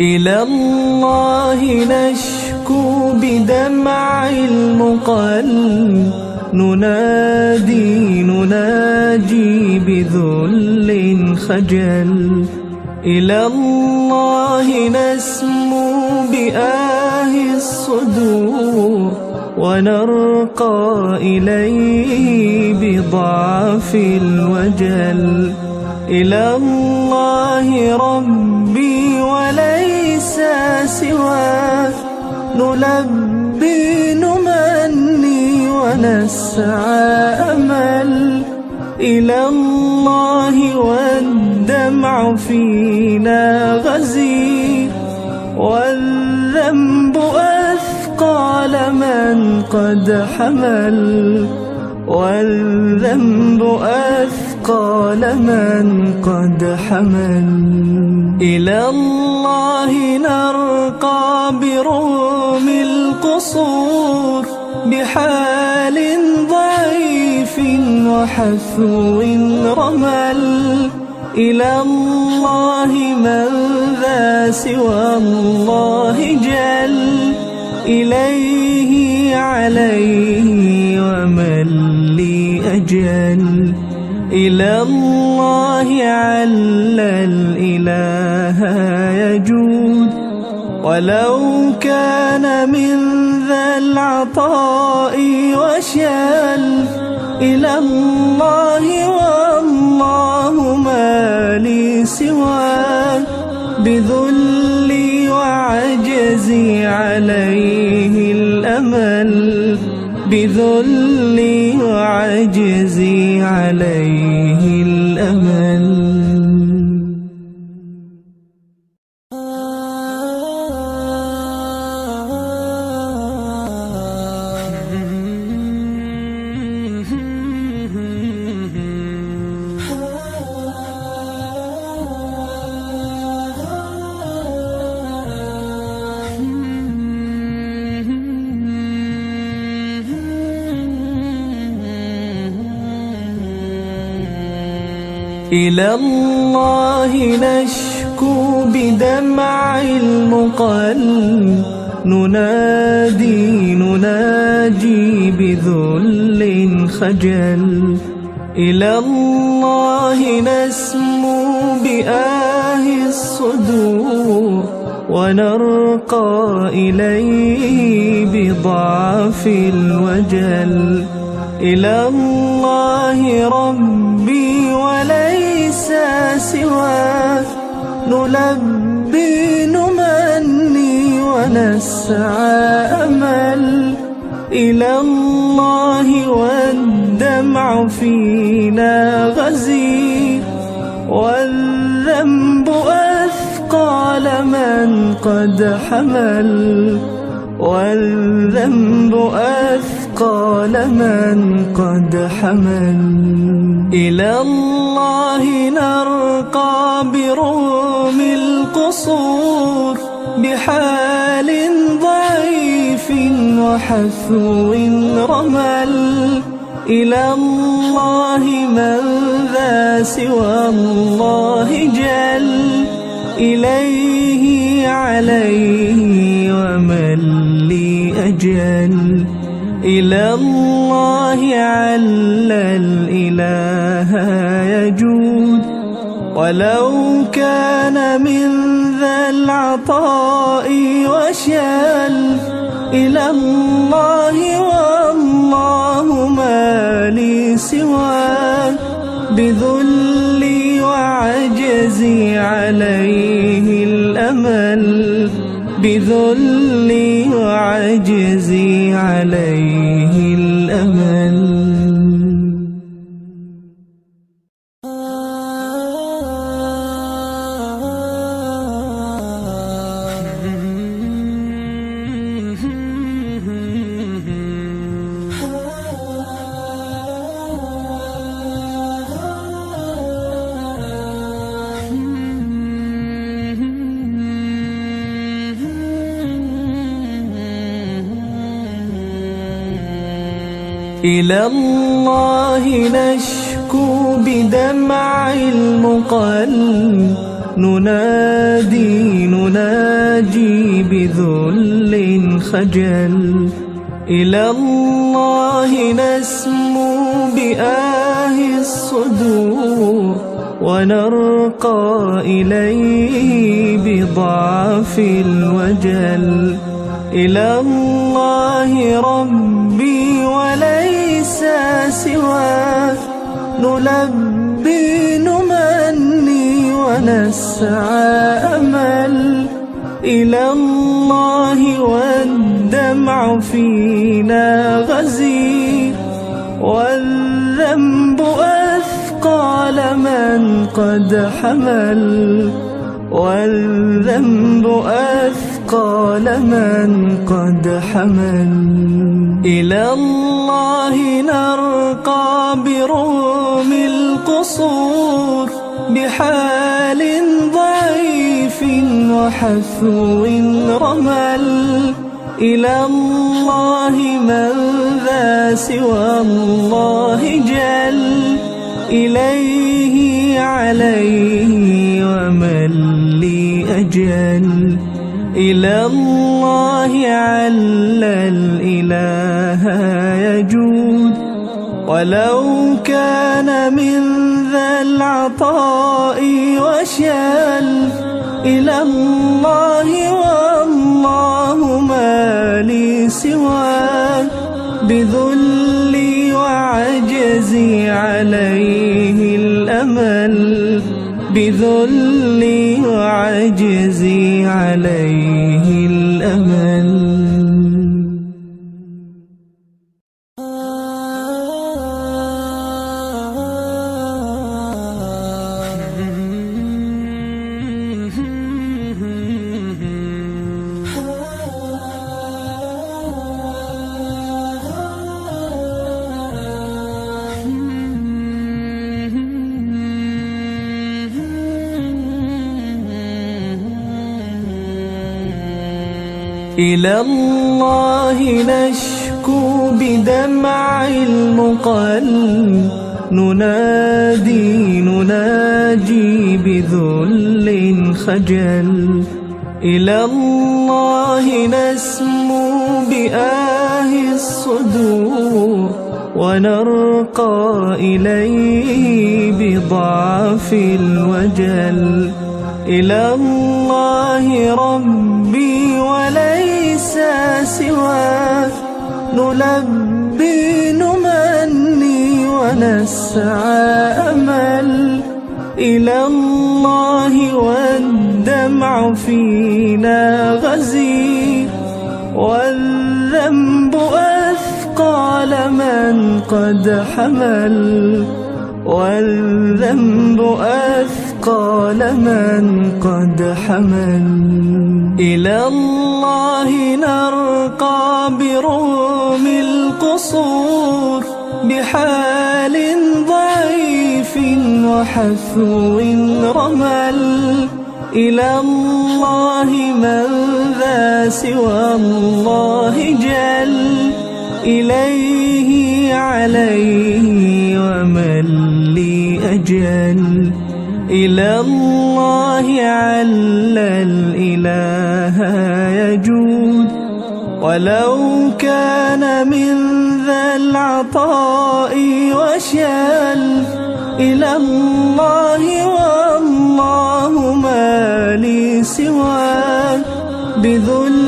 إلى الله نشكو بدمع المقل، نناجي بذل خجل. إلى الله نسمو بآه الصدور، ونرقى إليه بضعف الوجل. إلى الله ربي وليس سواه، نلبي نمني ونسعى أمل. إلى الله والدمع فينا غزير، والذنب أثقال من قد حمل. والذنب أثقال من قد حمل. إلى الله نرقى بروم القصور، بحال ضعيف وحثو رمل. إلى الله من ذا سوى الله جل، إليه عليه ومن لي أجل. إلى الله عل الإله يجود، ولو كان من ذا العطاء وشل. إلى الله والله ما لي سواه، بذلي وعجزي عليه الأمل. بذلي وعجزي عليه الأمل. إلى الله نشكو بدمع المقل، نناجي بذل خجل. إلى الله نسمو بآه الصدور، ونرقى إليه بضعف الوجل. إلى الله ربي وليس سواه، نلبي نمني ونسعى أمل. إلى الله والدمع فينا غزير، والذنب أثقال من قد حمل. والذنب أثقال من قد حمل. إلى الله نرقى بروم القصور، بحال ضعيف وحثو رمل. إلى الله من ذا سوى الله جل، إليه عليه ومن لي أجل. إلى الله عل الإله يجود، ولو كان من ذا العطاء وشل. إلى الله والله ما لي سواه، بذلي وعجزي عليه الأمل. بذلي وعجزي عليه الأمل. إلى الله نشكو بدمع المقل، نناجي بذل خجل. إلى الله نسمو بآه الصدور، ونرقى إليه بضعف الوجل. إلى الله ربي وليس سواه، نلبي نمني ونسعى أمل. إلى الله والدمع فينا غزير، والذنب أثقال من قد حمل، والذنب أثقال من قد حمل. إلى الله نرقى بروم القصور، بحال ضعيف وحثو رمل. إلى الله من ذا سوى الله جل، إليه عليه ومن لي أجل. إلى الله عل الإله يجود، ولو كان من ذا العطاء وشل. إلى الله والله ما لي سواه، بذلي وعجزي عليه الأمل، بذلي وعجزي عليه الأمل. إلى الله نشكو بدمع المقل، نناجي بذل خجل. إلى الله نسمو بآه الصدور، ونرقى إليه بضعف الوجل. إلى الله ربي وليس سواه، نلبي نمني ونسعى أمل. إلى الله والدمع فينا غزير، والذنب أثقال من قد حمل، والذنب أثقال من قد حمل. إلى الله نرقى بروم القصور، بحال ضعيف وحثو رمل. إلى الله من ذا سوى الله جل، إليه عليه ومن لي أجل. إلى الله عل الإله يجود، ولو كان من ذا العطاء وشل. إلى الله والله ما لي سواه، بذل